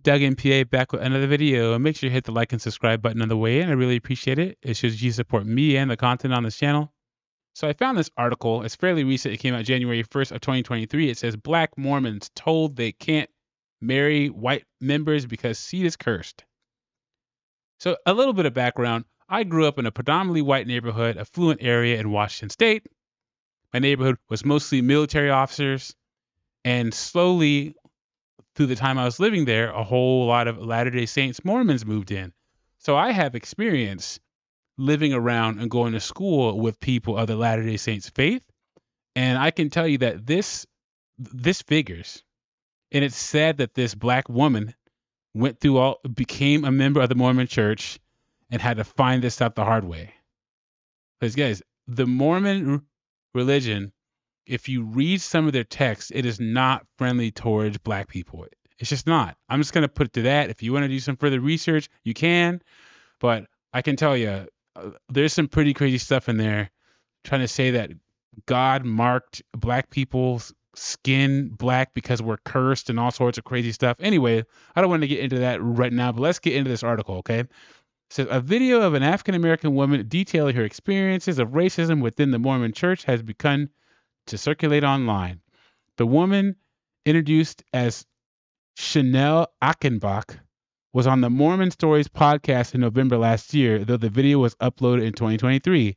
Doug and PA back with another video. Make sure you hit the like and subscribe button on the way in. I really appreciate it. It shows you support me and the content on this channel. So I found this article. It's fairly recent. It came out January 1st of 2023. It says Black Mormons told they can't marry white members because seed is cursed. So a little bit of background. I grew up in a predominantly white neighborhood, affluent area in Washington State. My neighborhood was mostly military officers, and slowly through the time I was living there, a whole lot of Latter-day Saints Mormons moved in. So I have experience living around and going to school with people of the Latter-day Saints faith, and I can tell you that this figures. And it's sad that this black woman became a member of the Mormon Church and had to find this out the hard way. Because guys, the Mormon religion, if you read some of their texts, it is not friendly towards black people. It's just not. I'm just going to put it to that. If you want to do some further research, you can. But I can tell you, there's some pretty crazy stuff in there trying to say that God marked black people's skin black because we're cursed and all sorts of crazy stuff. Anyway, I don't want to get into that right now, but let's get into this article, okay? It says a video of an African-American woman detailing her experiences of racism within the Mormon Church has begun to circulate online. The woman, introduced as Chanel Achenbach, was on the Mormon Stories podcast in November last year, though the video was uploaded in 2023.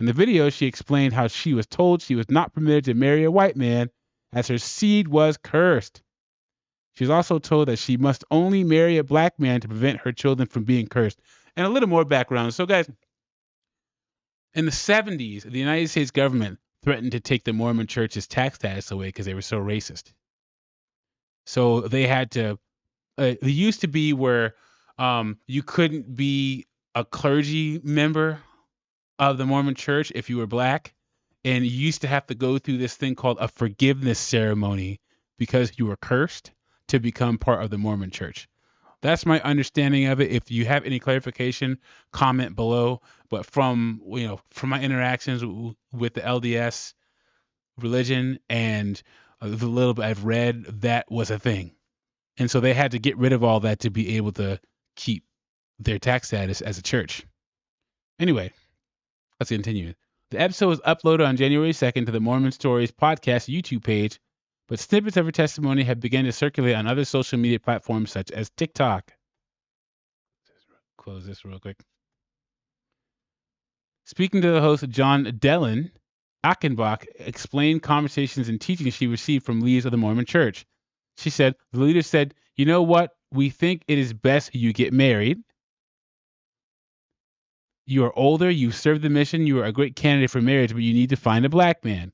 In the video, she explained how she was told she was not permitted to marry a white man as her seed was cursed. She was also told that she must only marry a black man to prevent her children from being cursed. And a little more background. So, guys, in the 70s, the United States government threatened to take the Mormon Church's tax status away because they were so racist. So they had to. It used to be where you couldn't be a clergy member of the Mormon Church if you were black, and you used to have to go through this thing called a forgiveness ceremony because you were cursed to become part of the Mormon Church. That's my understanding of it. If you have any clarification, comment below. But from my interactions with the LDS religion and the little bit I've read, that was a thing. And so they had to get rid of all that to be able to keep their tax status as a church. Anyway, let's continue. The episode was uploaded on January 2nd to the Mormon Stories podcast YouTube page, but snippets of her testimony have begun to circulate on other social media platforms such as TikTok. Close this real quick. Speaking to the host, John Dellin, Achenbach explained conversations and teachings she received from leaders of the Mormon Church. She said, the leader said, "You know what? We think it is best you get married. You are older, you've served the mission, you are a great candidate for marriage, but you need to find a black man."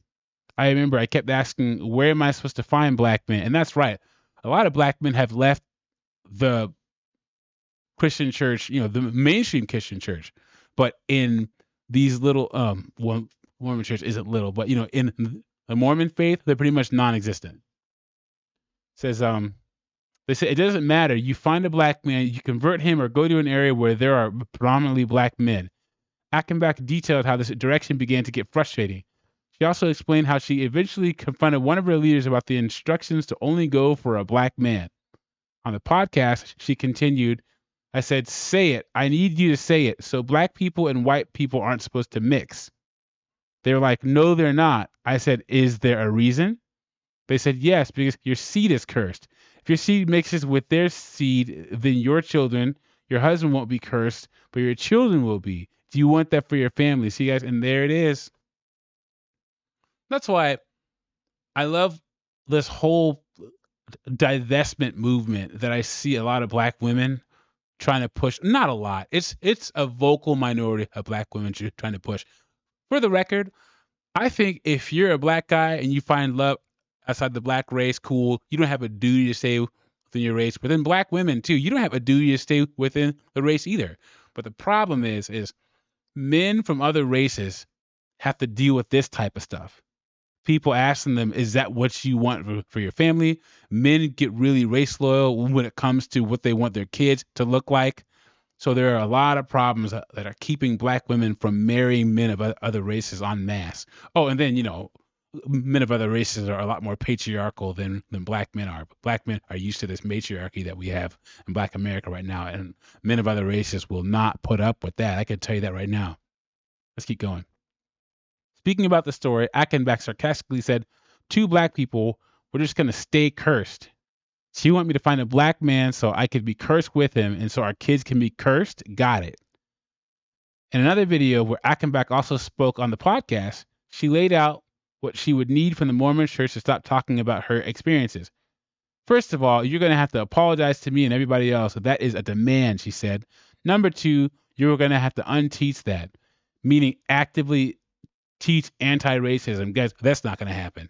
I remember I kept asking, where am I supposed to find black men? And that's right. A lot of black men have left the Christian church, the mainstream Christian church. But in these little, Mormon church isn't little, but, in the Mormon faith, they're pretty much non-existent. It says, they say it doesn't matter. You find a black man, you convert him, or go to an area where there are predominantly black men. Achenbach detailed how this direction began to get frustrating. She also explained how she eventually confronted one of her leaders about the instructions to only go for a black man. On the podcast, she continued, I said, say it. I need you to say it. So black people and white people aren't supposed to mix. They were like, no, they're not. I said, is there a reason? They said, yes, because your seed is cursed. If your seed mixes with their seed, then your children, your husband won't be cursed, but your children will be. Do you want that for your family? See, guys, and there it is. That's why I love this whole divestment movement that I see a lot of black women trying to push. Not a lot. It's a vocal minority of black women trying to push. For the record, I think if you're a black guy and you find love outside the black race, cool. You don't have a duty to stay within your race. But then black women too, you don't have a duty to stay within the race either. But the problem is men from other races have to deal with this type of stuff. People asking them, is that what you want for your family? Men get really race loyal when it comes to what they want their kids to look like. So there are a lot of problems that are keeping black women from marrying men of other races en masse. Oh, and then, men of other races are a lot more patriarchal than black men are. But black men are used to this matriarchy that we have in Black America right now, and men of other races will not put up with that. I can tell you that right now. Let's keep going. Speaking about the story, Achenbach sarcastically said, "Two black people were just going to stay cursed. So you want me to find a black man so I could be cursed with him and so our kids can be cursed? Got it." In another video where Achenbach also spoke on the podcast, she laid out what she would need from the Mormon church to stop talking about her experiences. "First of all, you're going to have to apologize to me and everybody else. That is a demand," she said. "Number two, you're going to have to unteach that," meaning actively teach anti-racism. Guys, that's not going to happen.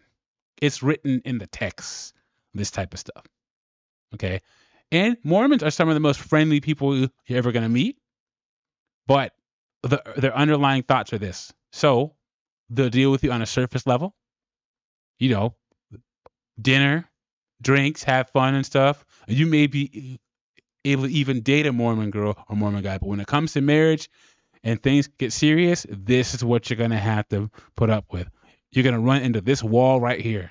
It's written in the text, this type of stuff. Okay? And Mormons are some of the most friendly people you're ever going to meet, but their underlying thoughts are this. So they'll deal with you on a surface level, dinner, drinks, have fun and stuff. You may be able to even date a Mormon girl or Mormon guy, but when it comes to marriage and things get serious, this is what you're going to have to put up with. You're going to run into this wall right here.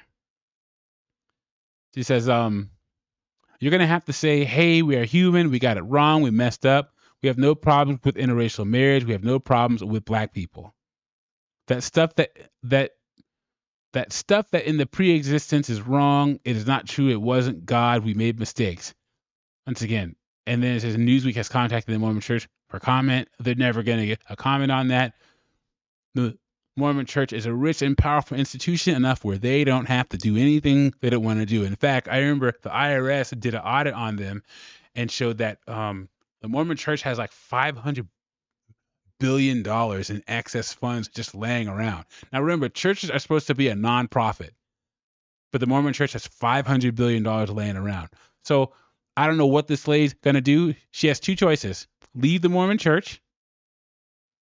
She says, you're going to have to say, "Hey, we are human. We got it wrong. We messed up. We have no problems with interracial marriage. We have no problems with black people. That stuff that in the pre-existence is wrong. It is not true. It wasn't God. We made mistakes." Once again, and then it says Newsweek has contacted the Mormon Church for comment. They're never going to get a comment on that. The Mormon Church is a rich and powerful institution enough where they don't have to do anything they don't want to do. In fact, I remember the IRS did an audit on them and showed that the Mormon Church has like $500 billion in excess funds just laying around. Now remember, churches are supposed to be a nonprofit, but the Mormon Church has $500 billion laying around. So I don't know what this lady's going to do. She has two choices: leave the Mormon Church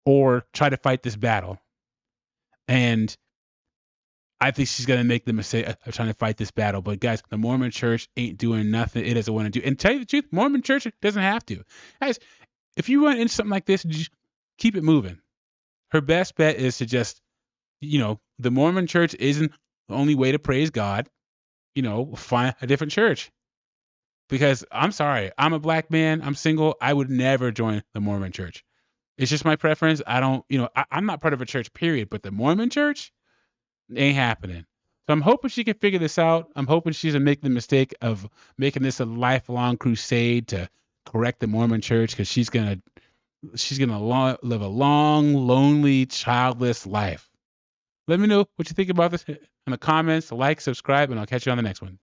or try to fight this battle. And I think she's going to make the mistake of trying to fight this battle. But guys, the Mormon Church ain't doing nothing it doesn't want to do. And tell you the truth, Mormon Church doesn't have to. Guys, if you run into something like this, just keep it moving. Her best bet is to just, the Mormon Church isn't the only way to praise God. Find a different church. Because I'm sorry, I'm a black man, I'm single, I would never join the Mormon Church. It's just my preference. I don't, I'm not part of a church, period. But the Mormon Church ain't happening. So I'm hoping she can figure this out. I'm hoping she doesn't make the mistake of making this a lifelong crusade to correct the Mormon Church, because she's gonna live a long, lonely, childless life. Let me know what you think about this in the comments. Like, subscribe, and I'll catch you on the next one.